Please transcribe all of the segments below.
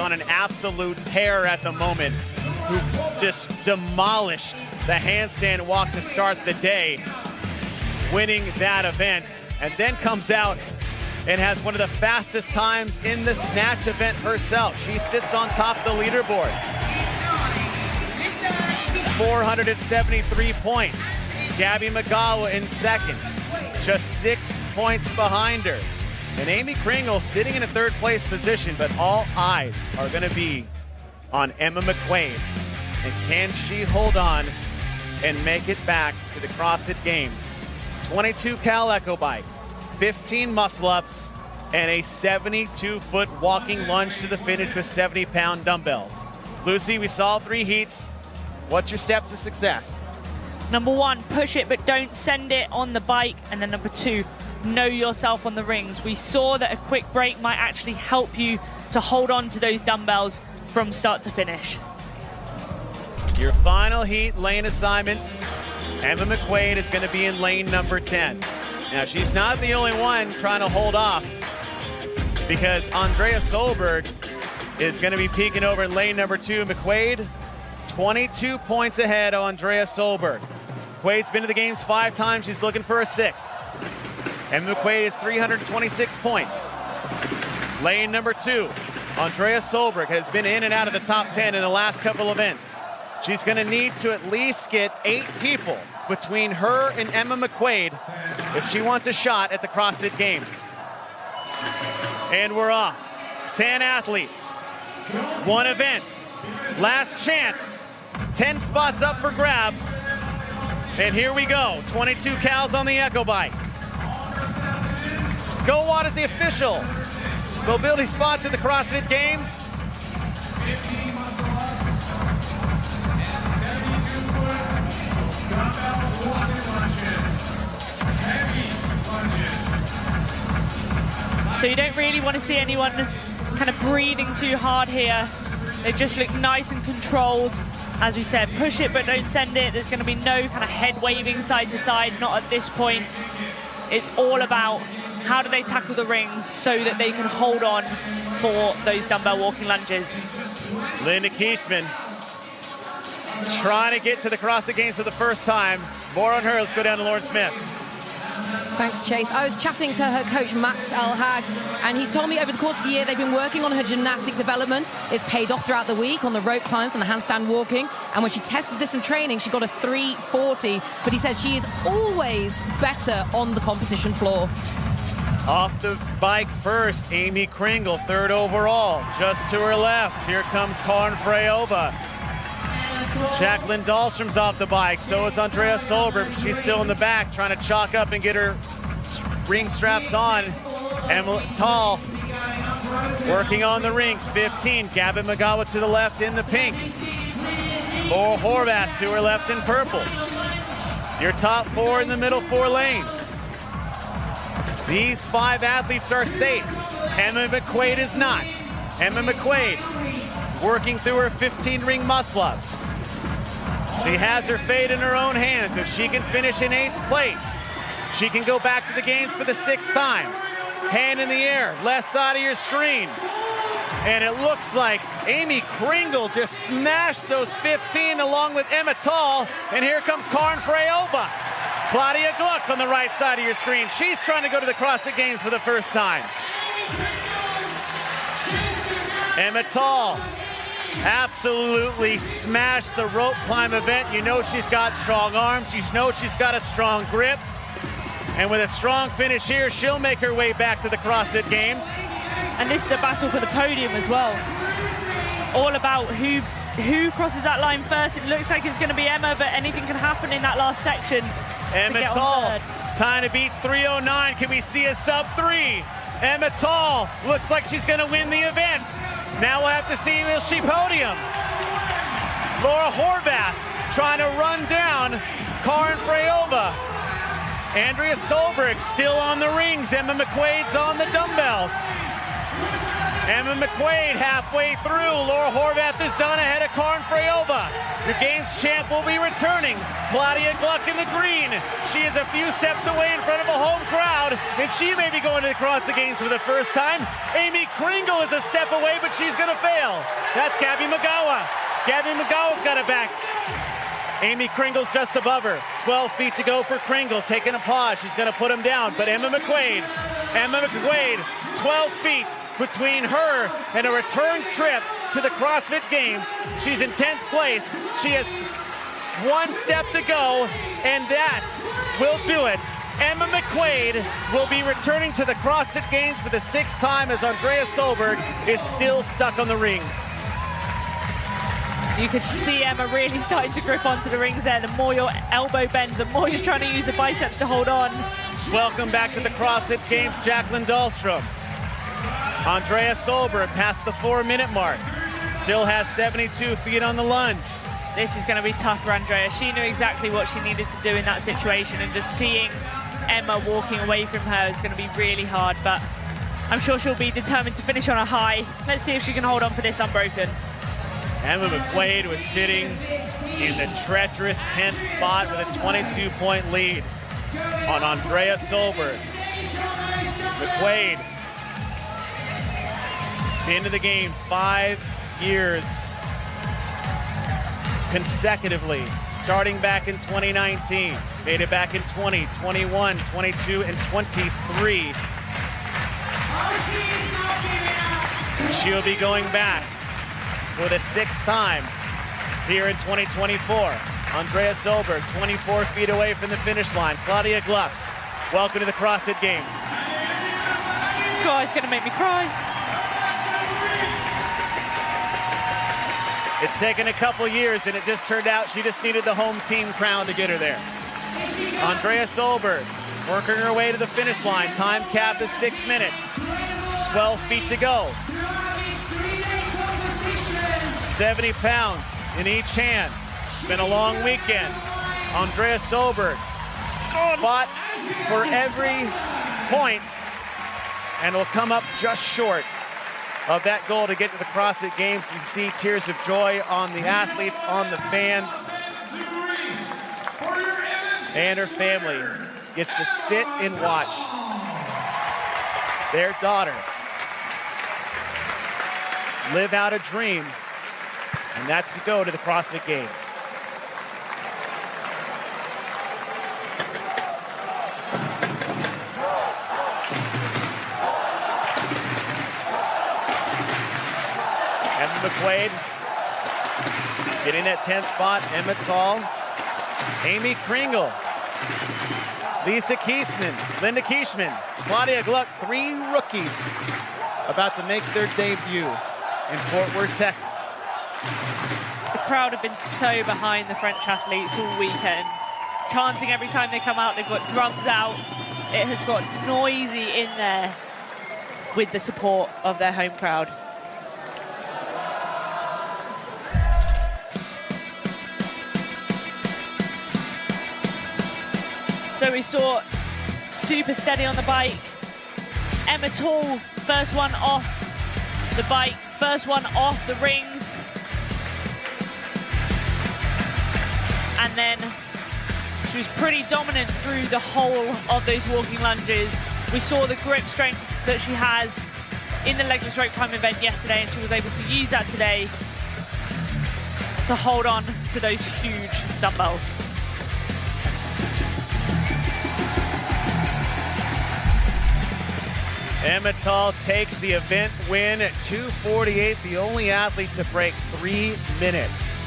on an absolute tear at the moment, who's just demolished the handstand walk to start the day, winning that event, and then comes out and has one of the fastest times in the snatch event herself. She sits on top of the leaderboard. 473 points. Gabby Magawa in second, just 6 points behind her. And Amy Kringle sitting in a third place position, but all eyes are gonna be on Emma McQuaid. And can she hold on and make it back to the CrossFit Games? 22 cal echo bike, 15 muscle ups, and a 72-foot walking lunge to the finish with 70-pound dumbbells. Lucy, we saw 3 heats. What's your steps to success? Number 1, push it, but don't send it on the bike. And then number 2, know yourself on the rings. We saw that a quick break might actually help you to hold on to those dumbbells from start to finish. Your final heat lane assignments. Emma McQuaid is going to be in lane number 10. Now, she's not the only one trying to hold off, because Andrea Solberg is going to be peeking over in lane number 2. McQuaid, 22 points ahead of Andrea Solberg. McQuaid's been to the games 5 times. She's looking for a 6th. Emma McQuaid is 326 points. Lane number 2, Andrea Solberg has been in and out of the top 10 in the last couple events. She's going to need to at least get 8 people between her and Emma McQuaid if she wants a shot at the CrossFit Games. And we're off. 10 athletes, 1 event, last chance, 10 spots up for grabs. And here we go, 22 cals on the Echo Bike. GoWatt is the official mobility sponsor of the CrossFit Games. So you don't really want to see anyone kind of breathing too hard here. They just look nice and controlled. As we said, push it but don't send it. There's going to be no kind of head waving side to side, not at this point. It's all about how do they tackle the rings so that they can hold on for those dumbbell walking lunges. Linda Kiesman trying to get to the CrossFit Games for the first time. More on her. Let's go down to Lauren Smith. Thanks, Chase. I was chatting to her coach, Max Elhag, and he's told me over the course of the year they've been working on her gymnastic development. It's paid off throughout the week on the rope climbs and the handstand walking. And when she tested this in training, she got a 340. But he says she is always better on the competition floor. Off the bike first, Amy Kringle, 3rd overall. Just to her left, here comes Karin Freyova. Jacqueline Dahlstrom's off the bike, so is Andrea Solberg. She's still in the back, trying to chalk up and get her ring straps on. Emma Tall working on the rings, 15. Gabby Magawa to the left in the pink. Laura Horvath to her left in purple. Your top 4 in the middle 4 lanes. These 5 athletes are safe. Emma McQuaid is not. Emma McQuaid working through her 15-ring muscle-ups. She has her fate in her own hands. If she can finish in 8th place, she can go back to the games for the 6th time. Hand in the air, left side of your screen. And it looks like Amy Kringle just smashed those 15 along with Emma Tall. And here comes Karin Freyova. Claudia Gluck on the right side of your screen. She's trying to go to the CrossFit Games for the first time. Emma Tall absolutely smashed the rope climb event. You know she's got strong arms. You know she's got a strong grip. And with a strong finish here, she'll make her way back to the CrossFit Games. And this is a battle for the podium as well. All about who crosses that line first. It looks like it's going to be Emma, but anything can happen in that last section. Emma Tall, time to beats 3:09. Can we see a sub-3? Emma Tall looks like she's going to win the event. Now we'll have to see, will she podium? Laura Horvath trying to run down Karin Freyova. Andrea Solberg still on the rings. Emma McQuaid's on the dumbbells. Emma McQuaid halfway through. Laura Horvath is done ahead of Karin Freyova. Your games champ will be returning. Claudia Gluck in the green. She is a few steps away in front of a home crowd, and she may be going to the CrossFit Games for the first time. Amy Kringle is a step away, but she's going to fail. That's Gabby Magawa. Gabby Magawa's got it back. Amy Kringle's just above her. 12 feet to go for Kringle, taking a pause. She's going to put him down, but Emma McQuaid, 12 feet between her and a return trip to the CrossFit Games. She's in 10th place. She has one step to go, and that will do it. Emma McQuaid will be returning to the CrossFit Games for the 6th time as Andrea Solberg is still stuck on the rings. You could see Emma really starting to grip onto the rings there. The more your elbow bends, the more you're trying to use the biceps to hold on. Welcome back to the CrossFit Games, Jacqueline Dahlstrom. Andrea Solberg past the 4-minute mark. Still has 72 feet on the lunge. This is going to be tough for Andrea. She knew exactly what she needed to do in that situation, and just seeing Emma walking away from her is going to be really hard, but I'm sure she'll be determined to finish on a high. Let's see if she can hold on for this unbroken. Emma McQuaid was sitting in the treacherous 10th spot with a 22-point lead on Andrea Solberg. McQuaid into the game 5 years consecutively, starting back in 2019, made it back in 20, 21, 22, and 23. She'll be going back for the 6th time here in 2024. Andrea Solberg, 24 feet away from the finish line. Claudia Gluck, welcome to the CrossFit Games. God, it's gonna make me cry. It's taken a couple years, and it just turned out she just needed the home team crown to get her there. Andrea Solberg working her way to the finish line. Time cap is 6 minutes. 12 feet to go. 70 pounds in each hand. It's been a long weekend. Andrea Solberg fought for every point and will come up just short of that goal to get to the CrossFit Games. You can see tears of joy on the athletes, on the fans. And her family gets to sit and watch their daughter live out a dream, and that's to go to the CrossFit Games. Emma McQuaid getting that 10th spot. Emma Tall, Amy Kringle, Lisa Kiesman, Linda Kiesman, Claudia Gluck, 3 rookies about to make their debut in Fort Worth, Texas. The crowd have been so behind the French athletes all weekend, chanting every time they come out. They've got drums out. It has got noisy in there with the support of their home crowd. So we saw super steady on the bike. Emma Tall, first one off the bike, first one off the rings. And then she was pretty dominant through the whole of those walking lunges. We saw the grip strength that she has in the legless rope climb event yesterday, and she was able to use that today to hold on to those huge dumbbells. Emma Tall takes the event win at 2:48, the only athlete to break 3 minutes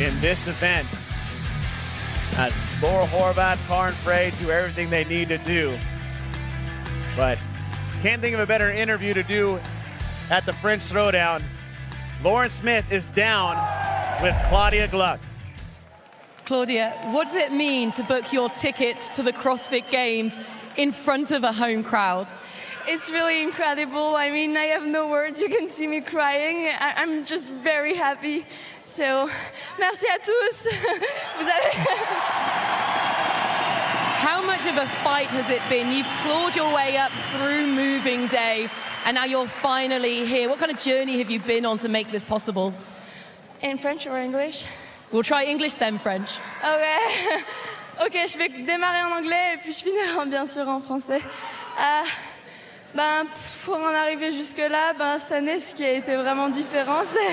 in this event. As Laura Horvath, Karin Frey do everything they need to do. But can't think of a better interview to do at the French Throwdown. Lauren Smith is down with Claudia Gluck. Claudia, what does it mean to book your ticket to the CrossFit Games in front of a home crowd? It's really incredible. I mean, I have no words. You can see me crying. I'm just very happy. So, merci à tous. Vous avez... How much of a fight has it been? You've clawed your way up through moving day. and now you're finally here. What kind of journey have you been on to make this possible? In French or English? We'll try English then French. Okay. Ok, je vais démarrer en anglais et puis je finirai bien sûr en français. Pour en arriver jusque-là, cette année, ce qui a été vraiment différent, c'est